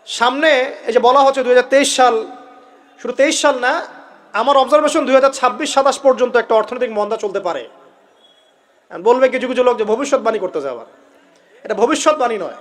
সামনে এই যে বলা হচ্ছে 2023 সাল, শুধু 23 সাল না, আমার অবজারভেশন 2026-27 পর্যন্ত একটা অর্থনৈতিক মন্দা চলতে পারে। বলবে কিছু কিছু লোক যে ভবিষ্যৎবাণী করতে যাওয়ার, এটা ভবিষ্যৎবাণী নয়।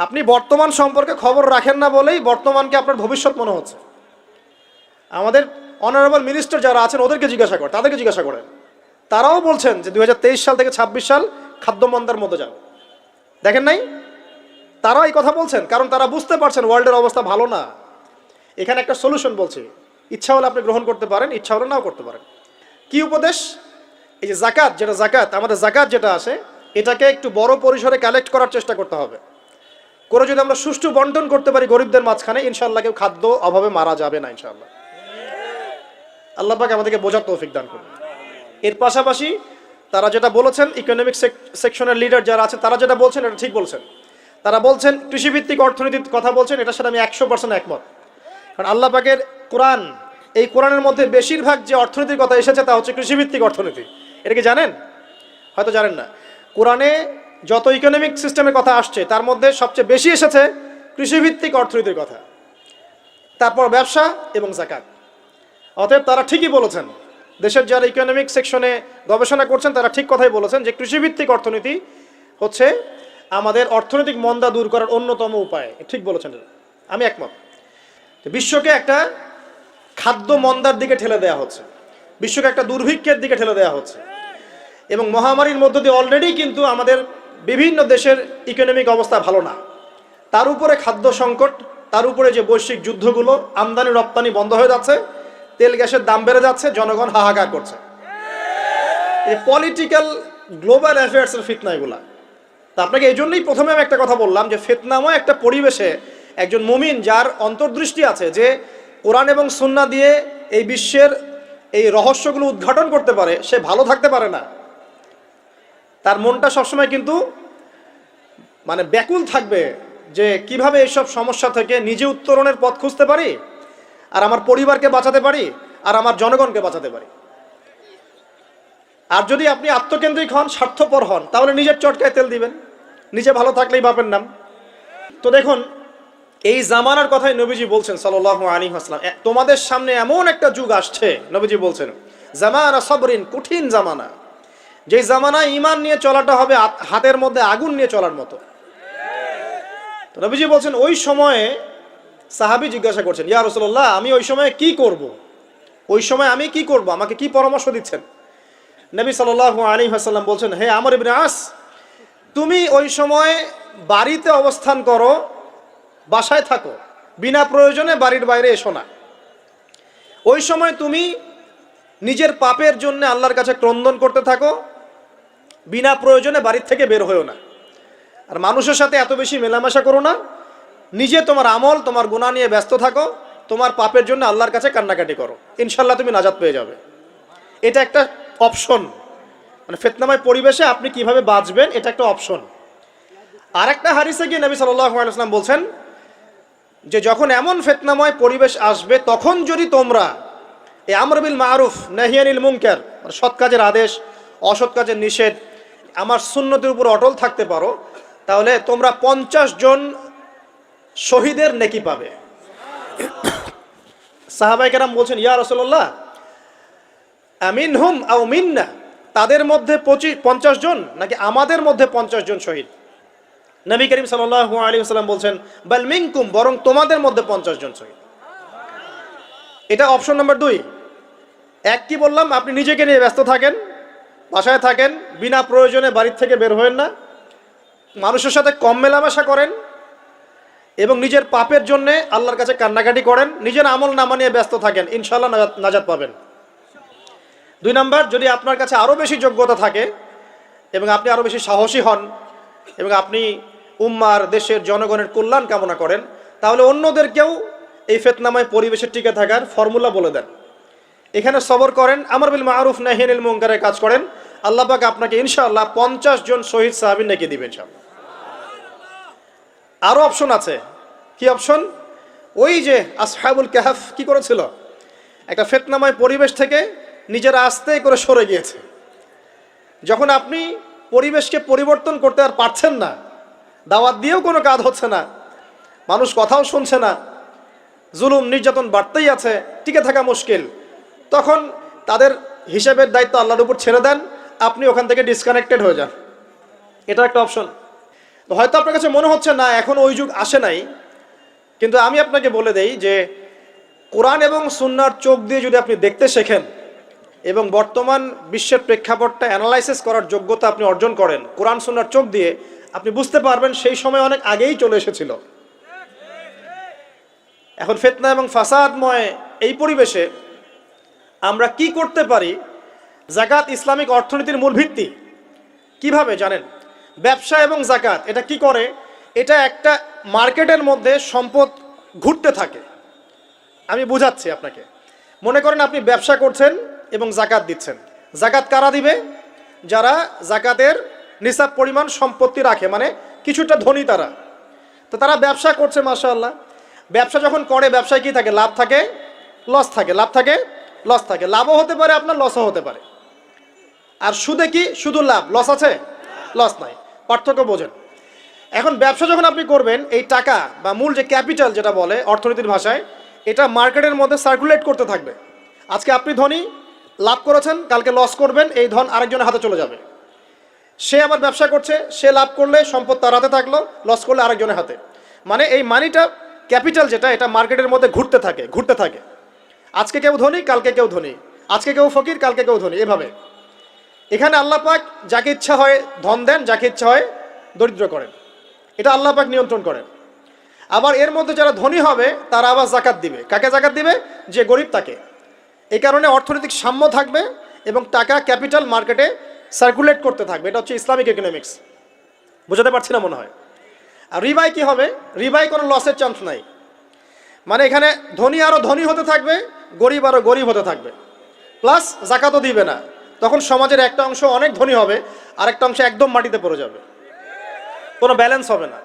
আপনি বর্তমান সম্পর্কে খবর রাখেন না বলেই বর্তমানকে আপনার ভবিষ্যৎ মনে হচ্ছে। আমাদের অনারেবল মিনিস্টার যারা আছেন ওদেরকে জিজ্ঞাসা করেন, তাদেরকে জিজ্ঞাসা করেন, তারাও বলছেন যে 2023 সাল থেকে 26 সাল খাদ্যমন্দার মধ্যে যাবে। দেখেন নাই, তারাও এই কথা বলছেন, কারণ তারা বুঝতে পারছেন ওয়ার্ল্ডের অবস্থা ভালো না। এখানে একটা সলিউশন বলছি, ইচ্ছা হলে আপনি গ্রহণ করতে পারেন, ইচ্ছা হলে নাও করতে পারেন। কি উপদেশ? এই যে জাকাত, যেটা জাকাত, আমাদের জাকাত যেটা আসে, এটাকে একটু বড় পরিসরে কালেক্ট করার চেষ্টা করতে হবে। করে যদি আমরা সুষ্ঠু বন্টন করতে পারি গরিবদের মাঝখানে, ইনশাআল্লাহ কেউ খাদ্য অভাবে মারা যাবে না ইনশাআল্লাহ। আল্লাহ পাক আমাদেরকে বোঝার তৌফিক দান করুন। এর পাশাপাশি তারা যেটা বলেছেন, ইকোনমিক সেকশনের লিডার যারা আছে তারা যেটা বলছেন এটা ঠিক বলছেন। তারা বলছেন কৃষিভিত্তিক অর্থনীতির কথা বলছেন, এটার সাথে আমি 100% একমত। কারণ আল্লাহ পাকের কোরআন, এই কোরআনের মধ্যে বেশিরভাগ যে অর্থনীতির কথা এসেছে তা হচ্ছে কৃষিভিত্তিক অর্থনীতি। এটা কি জানেন? হয়তো জানেন না। কোরআনে যত ইকোনমিক সিস্টেমের কথা আসছে তার মধ্যে সবচেয়ে বেশি এসেছে কৃষিভিত্তিক অর্থনীতির কথা, তারপর ব্যবসা এবং যাকাত। অতএব তারা ঠিকই বলেছেন, দেশের যারা ইকোনমিক সেকশনে গবেষণা করছেন তারা ঠিক কথাই বলেছেন যে কৃষিভিত্তিক অর্থনীতি হচ্ছে আমাদের অর্থনৈতিক মন্দা দূর করার অন্যতম উপায়। ঠিক বলেছেন, আমি একমত। বিশ্বকে একটা খাদ্য মন্দার দিকে ঠেলে দেওয়া হচ্ছে, বিশ্বকে একটা দুর্ভিক্ষের দিকে ঠেলে দেওয়া হচ্ছে, এবং মহামারীর মধ্য দিয়ে অলরেডি কিন্তু আমাদের বিভিন্ন দেশের ইকোনমিক অবস্থা ভালো না। তার উপরে খাদ্য সংকট, তার উপরে যে বৈশ্বিক যুদ্ধগুলো, আমদানি রপ্তানি বন্ধ হয়ে যাচ্ছে, তেল গ্যাসের দাম বেড়ে যাচ্ছে, জনগণ হাহাকার করছে। এই পলিটিক্যাল গ্লোবাল অ্যাফেয়ার্সের ফিতনা এগুলা। তা আপনাকে এই জন্যই প্রথমে আমি একটা কথা বললাম যে ফিতনাময় একটা পরিবেশে একজন মুমিন যার অন্তর্দৃষ্টি আছে, যে কোরআন এবং সুন্নাহ দিয়ে এই বিশ্বের এই রহস্যগুলো উদ্ঘাটন করতে পারে, সে ভালো থাকতে পারে না। তার মনটা সবসময় কিন্তু মানে ব্যাকুল থাকবে যে কিভাবে এইসব সমস্যা থেকে নিজে উত্তরণের পথ খুঁজতে পারি, আর আমার পরিবারকে বাঁচাতে পারি, আর আমার জনগণকে বাঁচাতে পারি। আর যদি আপনি আত্মকেন্দ্রিক হন, স্বার্থপর হন, তাহলে নিজের চটকায় তেল দিবেন, নিজে ভালো থাকলেই বাপের নাম। তো দেখুন, এই জামানার কথাই নবীজি বলছেন সাল্লাল্লাহু আলাইহি ওয়াসাল্লাম, তোমাদের সামনে এমন একটা যুগ আসছে, নবীজি বলছেন জামানা সবরিন, কঠিন জামানা, যে জামানায় ঈমান নিয়ে চলাটা হবে হাতের মধ্যে আগুন নিয়ে চলার মতো। তো নবীজি বলছেন ওই সময়ে, সাহাবী জিজ্ঞাসা করছেন, ইয়া রাসূলুল্লাহ, আমি ওই সময়ে কি করব? ওই সময় আমি কি করব? আমাকে কি পরামর্শ দিচ্ছেন? নবী সাল্লাল্লাহু আলাইহি ওয়াসাল্লাম বলছেন, হে আমর ইবনে আস, তুমি ওই সময় বাড়িতে অবস্থান করো, বাসায় থাকো, বিনা প্রয়োজনে বাড়ির বাইরে এসো না। ওই সময় তুমি নিজের পাপের জন্য আল্লাহর কাছে ক্রন্দন করতে থাকো, বিনা প্রয়োজনে বাড়ির থেকে বের হয়েও না। আর মানুষের সাথে এত বেশি মেলামেশা করো না, নিজে তোমার আমল, তোমার গুনাহ নিয়ে ব্যস্ত থাকো, তোমার পাপের জন্য আল্লাহর কাছে কান্নাকাটি করো, ইনশাল্লাহ তুমি নাজাত পেয়ে যাবে। এটা একটা অপশন, মানে ফিতনাময় পরিবেশে আপনি কিভাবে বাঁচবেন, এটা একটা অপশন। আর একটা হাদিসে গিয়ে নবী সাল্লাল্লাহু আলাইহি ওয়াসাল্লাম বলছেন যে যখন এমন ফিতনাময় পরিবেশ আসবে, তখন যদি তোমরা এই আমর বিল মারুফ নাহি আনিল মুনকার, সৎ কাজের আদেশ, অসৎ কাজের নিষেধ, আমার সুন্নতের উপর অটল থাকতে পারো, তাহলে তোমরা 50 জন শহীদের নেকি পাবে। সাহাবায়ে কেরাম বলছেন, ইয়া রাসূলুল্লাহ, আমিনহুম আও মিন্না, তাদের মধ্যে 50 জন নাকি আমাদের মধ্যে 50 জন শহীদ? নবী করিম সাল্লাল্লাহু আলাইহি ওয়াসাল্লাম বলছেন, বাল মিনকুম, বরং তোমাদের মধ্যে 50 জন শহীদ। এটা অপশন নাম্বার 2। এক কি বললাম, আপনি নিজেকে নিয়ে ব্যস্ত থাকেন, বাসায় থাকেন, বিনা প্রয়োজনে বাড়ির থেকে বের হবেন না, মানুষের সাথে কম মেলামেশা করেন, এবং নিজের পাপের জন্য আল্লাহর কাছে কান্নাকাটি করেন, নিজের আমল নামা নিয়ে ব্যস্ত থাকেন, ইনশাআল্লাহ নাজাত পাবেন। 2 নাম্বার, যদি আপনার কাছে আরও বেশি যোগ্যতা থাকে এবং আপনি আরও বেশি সাহসী হন এবং আপনি উম্মার, দেশের জনগণের কল্যাণ কামনা করেন, তাহলে অন্যদেরকেও এই ফিতনাময় পরিবেশে টিকে থাকার ফর্মুলা বলে দেন। এখানে সবর করেন, আমর বিল মারুফ নাহি আনিল মুনকারের কাজ করেন, আল্লাহ পাক আপনাকে ইনশাআল্লাহ 50 জন শহীদ সাহাবী নেকি দিবেন ইনশাআল্লাহ। আরও অপশন আছে। কি অপশন? ওই যে আসহাবুল কাহফ কি করেছিল, একটা ফিতনাময় পরিবেশ থেকে নিজেরা আস্তে করে সরে গিয়েছে। যখন আপনি পরিবেশকে পরিবর্তন করতে আর পারছেন না, দাওয়াত দিয়েও কোনো কাজ হচ্ছে না, মানুষ কথাও শুনছে না, জুলুম নির্যাতন বাড়তেই আছে, টিকে থাকা মুশকিল, তখন তাদের হিসাবের দায়িত্ব আল্লাহর উপর ছেড়ে দেন, আপনি ওখান থেকে ডিসকানেক্টেড হয়ে যান। এটা একটা অপশন। তো হয়তো আপনার কাছে মনে হচ্ছে না এখন ওই যুগ আসে নাই, কিন্তু আমি আপনাকে বলে দেই যে কোরআন এবং সুন্নাহর চোখ দিয়ে যদি আপনি দেখতে শেখেন এবং বর্তমান বিশ্বের প্রেক্ষাপটটা অ্যানালাইসিস করার যোগ্যতা আপনি অর্জন করেন কোরআন সুন্নাহর চোখ দিয়ে, আপনি বুঝতে পারবেন সেই সময় অনেক আগেই চলে এসেছিল। এখন ফিতনা এবং ফাসাদময় এই পরিবেশে আমরা কি করতে পারি? যাকাত ইসলামিক অর্থনীতির মূল ভিত্তি। কিভাবে জানেন? ব্যবসা এবং যাকাত এটা কি করে? এটা একটা মার্কেটের মধ্যে সম্পদ ঘুরতে থাকে। আমি বুঝাচ্ছি আপনাকে। মনে করেন আপনি ব্যবসা করছেন এবং যাকাত দিচ্ছেন। যাকাত কারা দিবে? যারা যাকাতের নিসাব পরিমাণ সম্পত্তি রাখে, মানে কিছুটা ধনী তারা। তো তারা ব্যবসা করছে, মাশাআল্লাহ। ব্যবসা যখন করে, ব্যবসায় কি থাকে? লাভ থাকে, লস থাকে, লাভ থাকে, লস থাকে। লাভও হতে পারে আপনার, লসও হতে পারে। আর সুদে কি শুধু লাভ, লস আছে? লস নাই। পার্থক্য বোঝেন। এখন ব্যবসা যখন আপনি করবেন, এই টাকা বা মূল যে ক্যাপিটাল যেটা বলে অর্থনীতির ভাষায়, এটা মার্কেটের মধ্যে সার্কুলেট করতে থাকবে। আজকে আপনি ধনী, লাভ করেছেন, কালকে লস করবেন, এই ধন আরেকজনের হাতে চলে যাবে। সে আবার ব্যবসা করছে, সে লাভ করলে সম্পদ তার হাতে থাকলো, লস করলে আরেকজনের হাতে। মানে এই মানিটা, ক্যাপিটাল যেটা, এটা মার্কেটের মধ্যে ঘুরতে থাকে, ঘুরতে থাকে। আজকে কেউ ধনী, কালকে কেউ ধনী, আজকে কেউ ফকির, কালকে কেউ ধনী, এভাবে। এখানে আল্লাহ পাক যাকে ইচ্ছা হয় ধন দেন, যাকে ইচ্ছা হয় দরিদ্র করেন। এটা আল্লাহ পাক নিয়ন্ত্রণ করেন। আবার এর মধ্যে যারা ধনী হবে তারা আবার যাকাত দিবে। কাকে যাকাত দিবে? যে গরিব তাকে। এই কারণে অর্থনৈতিক সাম্য থাকবে এবং টাকা, ক্যাপিটাল মার্কেটে সার্কুলেট করতে থাকবে। এটা হচ্ছে ইসলামিক ইকোনমিক্স। বুঝাতে পারছি না মনে হয়। আর রিবাই কি হবে? রিবাই কোনো লসের চান্স নাই। মানে এখানে ধনী আরও ধনী হতে থাকবে, গরিব আরও গরিব হতে থাকবে, প্লাস যাকাতও দিবে না। তখন সমাজের একটা অংশ অনেক ধনী হবে, আরেকটা অংশ একদম মাটিতে পড়ে যাবে, কোনো ব্যালেন্স হবে না।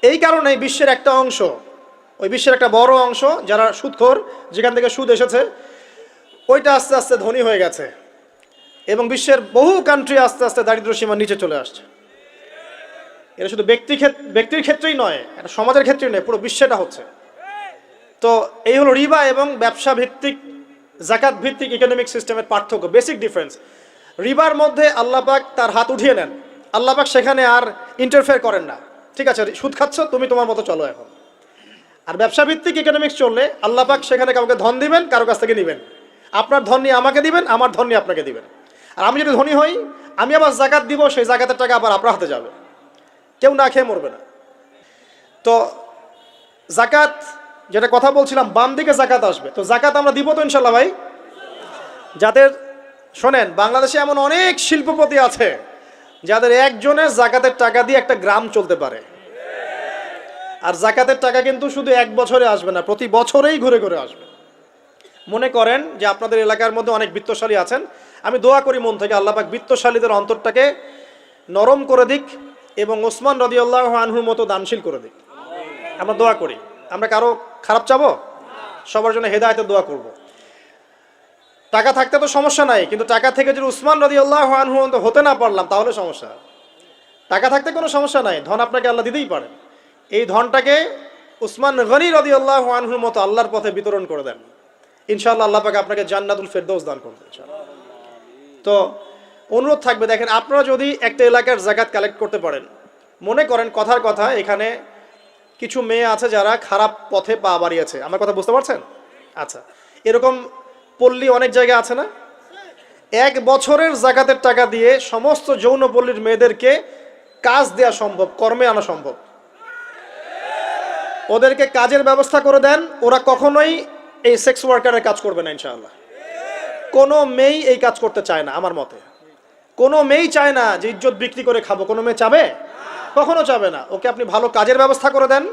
এই কারণে বিশ্বের একটা অংশ, ওই বিশ্বের একটা বড় অংশ যারা সুদখোর, যেখান থেকে সুদ এসেছে, ওইটা আস্তে আস্তে ধনী হয়ে গেছে এবং বিশ্বের বহু কান্ট্রি আস্তে আস্তে দারিদ্র্য সীমার নিচে চলে আসছে। এটা শুধু ব্যক্তির ক্ষেত্রেই নয়, এটা সমাজের ক্ষেত্রেই নয়, পুরো বিশ্বেটা হচ্ছে। তো এই হলো রিবা এবং ব্যবসা ভিত্তিক, যাকাত ভিত্তিক ইকোনমিক সিস্টেমের পার্থক্য, বেসিক ডিফারেন্স। রিবার মধ্যে আল্লাহ পাক তার হাত উঠিয়ে নেন, আল্লাহ পাক সেখানে আর ইন্টারফেয়ার করেন না। ঠিক আছে, সুদ খাচ্ছ, তুমি তোমার মতো চলো এখন। আর ব্যবসা ভিত্তিক ইকোনমিক্স চললে আল্লাহ পাক সেখানে কাউকে ধন দিবেন, কারো কাছ থেকে নেবেন। আপনার ধন নিয়ে আমাকে দিবেন, আমার ধন নিয়ে আপনাকে দিবেন। আর আমি যদি ধনী হই, আমি আবার যাকাত দিব, সেই যাকাতের টাকা আবার আপনার হাতে যাবে, কেউ না খেয়ে মরবে না। তো যাকাত, যেটা কথা বলছিলাম, বাম দিকে যাকাত আসবে। তো যাকাত আমরা দিব তো ইনশাল্লাহ ভাই। যাদের, শোনেন, বাংলাদেশে এমন অনেক শিল্পপতি আছে যাদের একজনের যাকাতের টাকা দিয়ে একটা গ্রাম চলতে পারে। আর যাকাতের টাকা কিন্তু শুধু এক বছরে আসবে না, প্রতি বছরেই ঘুরে ঘুরে আসবে। মনে করেন যে আপনাদের এলাকার মধ্যে অনেক বিত্তশালী আছেন, আমি দোয়া করি মন থেকে আল্লাহ পাক বিত্তশালীদের অন্তরটাকে নরম করে দিক এবং ওসমান রাদিয়াল্লাহু আনহুর মতো দানশীল করে দিক। আমরা দোয়া করি। আমরা কারো খারাপ চাবো? সবার জন্য হেদায়েতের দোয়া করব। টাকা থাকতে তো সমস্যা নাই, কিন্তু টাকা থেকে যদি উসমান রাদিয়াল্লাহু আনহু হতে না পারলাম তাহলে সমস্যা। টাকা থাকতে কোনো সমস্যা নাই, ধন আপনাকে আল্লাহ দিতেই পারেন। এই ধনটাকে উসমান গনি রাদিয়াল্লাহু আনহুর মতো আল্লাহর পথে বিতরণ করে দেন, ইনশাআল্লাহ আল্লাহ পাক আপনাকে জান্নাতুল ফেরদৌস দান করবেন ইনশাআল্লাহ। তো অনুরোধ থাকবে, দেখেন, আপনারা যদি একটা এলাকার যাকাত কালেক্ট করতে পারেন, মনে করেন কথার কথা এখানে কিছু মেয়ে আছে যারা খারাপ পথে পা বাড়িয়েছে, আমার কথা বুঝতে পারছেন? আচ্ছা, এরকম পল্লী অনেক জায়গায় আছে না? এক বছরের যাকাতের টাকা দিয়ে সমস্ত যৌনপল্লীর মেয়েদেরকে কাজ দেওয়া সম্ভব, কর্মে আনা সম্ভব। ওদেরকে কাজের ব্যবস্থা করে দেন, ওরা কখনোই এই সেক্স ওয়ার্কারের কাজ করবে না ইনশাআল্লাহ। কোনো মেয়েই এই কাজ করতে চায় না আমার মতে। কোনো মেয়েই চায় না যে ইজ্জত বিক্রি করে খাবো, কোনো মেয়ে চাবে? কখনো চাবে না। ওকে আপনি ভালো কাজের ব্যবস্থা করে দেন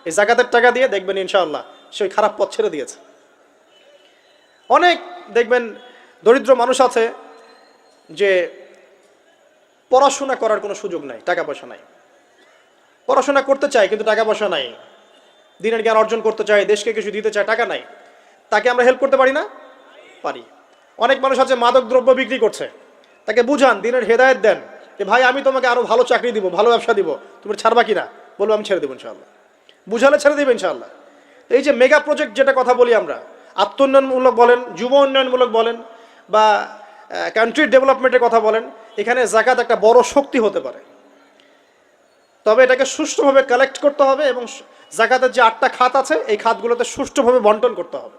এই যাকাতের টাকা দিয়ে, দেখবেন ইনশাআল্লাহ সে ওই খারাপ পথ ছেড়ে দিয়েছে। অনেক দেখবেন দরিদ্র মানুষ আছে যে পড়াশোনা করার কোনো সুযোগ নাই, টাকা পয়সা নাই, পড়াশোনা করতে চায় কিন্তু টাকা পয়সা নাই, দিনের জ্ঞান অর্জন করতে চায়, দেশকে কিছু দিতে চায়, টাকা নাই। তাকে আমরা হেল্প করতে পারি না? পারি। অনেক মানুষ আছে মাদক দ্রব্য বিক্রি করছে, তাকে বুঝান, দিনের হেদায়েত দেন যে ভাই আমি তোমাকে আরো ভালো চাকরি দিব, ভালো ব্যবসা দিব, তুমি ছাড়বা কিনা? বলবো আমি ছেড়ে দেবো ইনশাআল্লাহ। বুঝালে ছেড়ে দেবে ইনশাআল্লাহ। এই যে মেগা প্রজেক্ট যেটা কথা বলি আমরা, আত্মোন্নয়নমূলক বলেন, যুব উন্নয়নমূলক বলেন, বা কান্ট্রি ডেভেলপমেন্টের কথা বলেন, এখানে যাকাত একটা বড় শক্তি হতে পারে। তবে এটাকে সুষ্ঠুভাবে কালেক্ট করতে হবে এবং যাকাতের যে 8টা খাত আছে এই খাতগুলোতে সুষ্ঠুভাবে বন্টন করতে হবে।